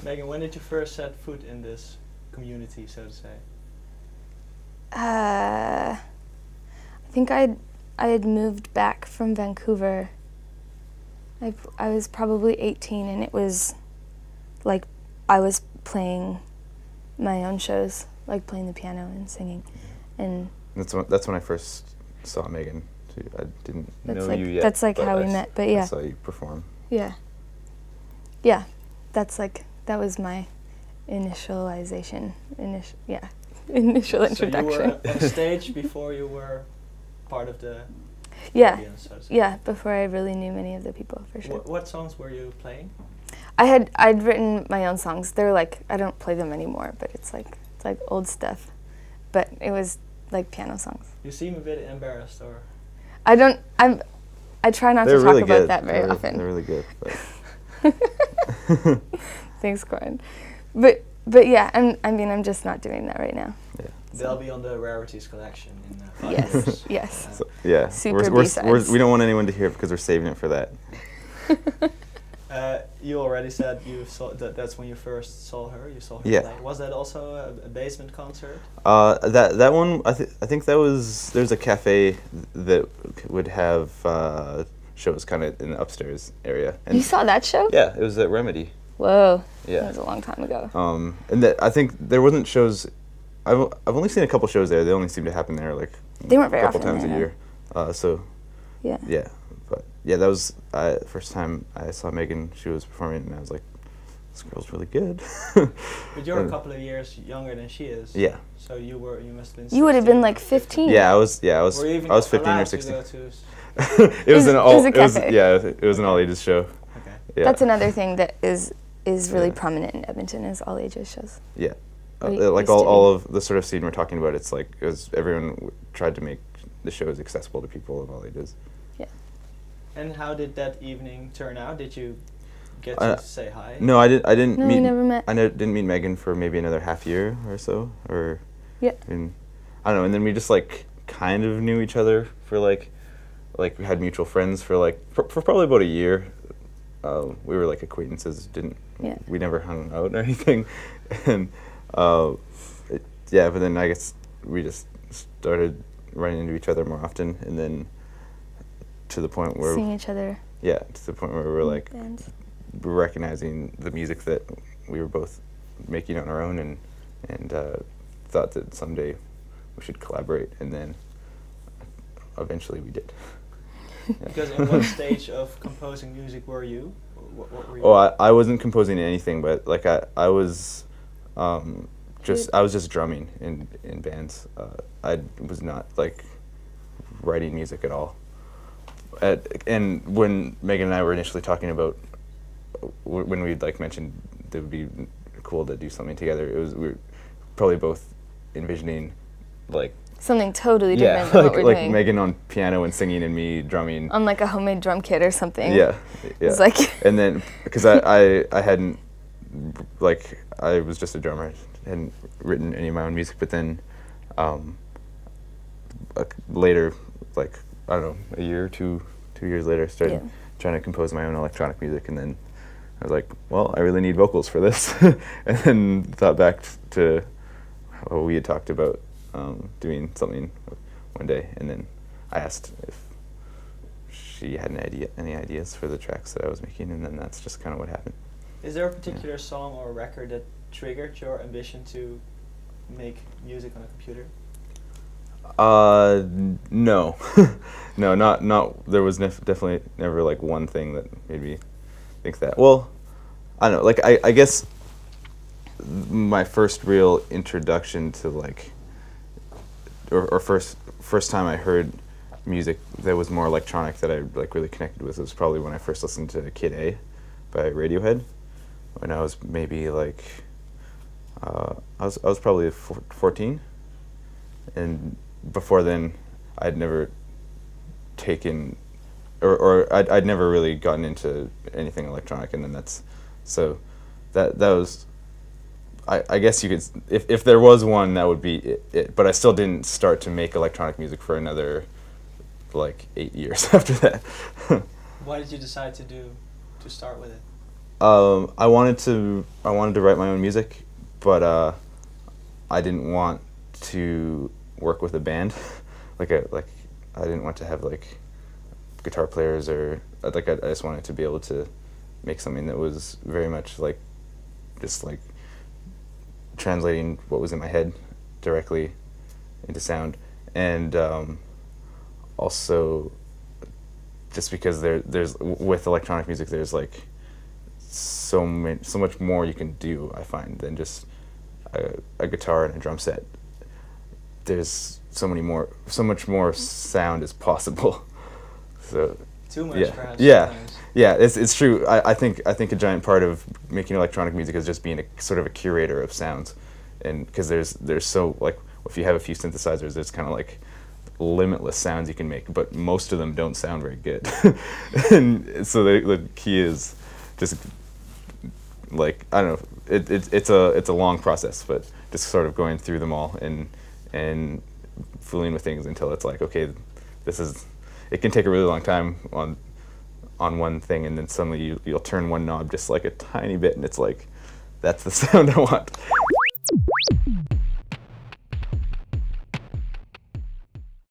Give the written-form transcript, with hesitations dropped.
Megan, when did you first set foot in this community, so to say? I think I had moved back from Vancouver. I was probably 18, and it was like I was playing my own shows, like playing the piano and singing, and that's when I first saw Megan too. I didn't know like, you yet. That's like how we met, but yeah. I saw you perform. Yeah, that's like, that was my initial introduction. So you were on stage before you were part of the Yeah, audience, so to say. yeah, before I really knew many of the people, for sure. What songs were you playing? I'd written my own songs. They're like, I don't play them anymore, but it's like old stuff. But it was like piano songs. You seem a bit embarrassed, or? I try not to talk about that very often. They're really good. Thanks, Corin. But yeah, I'm just not doing that right now. Yeah. They'll be on the rarities collection in 5 Yes, years. yes. So, yeah. Super B-sides. We don't want anyone to hear it because we're saving it for that. You already said you saw that's when you first saw her. You saw her Yeah. play. Was that also a basement concert? That one, I think that was, there's a cafe that would have shows kind of in the upstairs area. And You saw that show? yeah, it was at Remedy. Whoa. Yeah. That was a long time ago. And I think there wasn't shows. I've only seen a couple shows there. They only seem to happen there like They weren't very a couple often times a there, year. So Yeah. yeah, but yeah, that was the first time I saw Megan. She was performing, and I was like, this girl's really good. But you're a couple of years younger than she is. Yeah. So you must have been. You would have been 16 like or 15. Yeah, I was 15 allowed or to 16. go to It was an all. It was a It was, cafe. yeah, it was an all ages show. Okay. Yeah. That's another thing that is really Yeah. prominent in Edmonton, is all ages shows. Yeah. Or Like used to all be. of the sort of scene we're talking about, it's like everyone tried to make the shows accessible to people of all ages. And how did that evening turn out? Did you get to say hi? No, I didn't No, meet. we never met. Didn't meet Megan for maybe another half year or so, or Yeah. I don't know. And then we just like kind of knew each other for like we had mutual friends for like for probably about a year. We were like acquaintances. Yeah. We never hung out or anything, and but then I guess we just started running into each other more often, and then to the point where Seeing each other. to the point where we were like bands. recognizing the music that we were both making on our own, and thought that someday we should collaborate, and then eventually we did. Yeah. Because in what stage of composing music were you? What were you? Oh, I wasn't composing anything, but like I was just drumming in bands. I was not like writing music at all. And when Megan and I were initially talking about when we'd like mentioned that it would be cool to do something together, we were probably both envisioning like Something totally different than what we're like doing. Megan on piano and singing and me drumming On like a homemade drum kit or something. Yeah. It's like And then because I hadn't, like, I was just a drummer, hadn't written any of my own music, but then later, like, I don't know, a year or two years later, started trying to compose my own electronic music, and then I was like, well, I really need vocals for this. And then thought back to how we had talked about doing something one day, and then I asked if she had any ideas for the tracks that I was making, and then that's just kind of what happened. Is there a particular song or record that triggered your ambition to make music on a computer? No. No, not, there was definitely never like one thing that made me think that. Well, I don't know, like I guess my first real introduction to like, or first time I heard music that was more electronic that I like really connected with was probably when I first listened to Kid A by Radiohead, when I was maybe like, I was probably 14, and before then I'd never taken, or I'd never really gotten into anything electronic, and then that was, I guess you could, if there was one, that would be it, but I still didn't start to make electronic music for another like 8 years after that. Why did you decide to start with it? I wanted to write my own music, but I didn't want to work with a band. I didn't want to have like guitar players, or like I just wanted to be able to make something that was very much like just like translating what was in my head directly into sound. And also just because there's with electronic music, there's like so much more you can do, I find, than just a guitar and a drum set. There's so much more sound is possible. So Too much, yeah, perhaps. yeah, Sometimes. yeah. It's true. I think a giant part of making electronic music is just being a sort of a curator of sounds, and because there's so, like, if you have a few synthesizers, there's kind of like limitless sounds you can make, but most of them don't sound very good. And so the key is just like, I don't know, it's a long process, but just sort of going through them all and fooling with things until it's like, okay, it can take a really long time on one thing, and then suddenly you'll turn one knob just like a tiny bit, and it's like, that's the sound I want.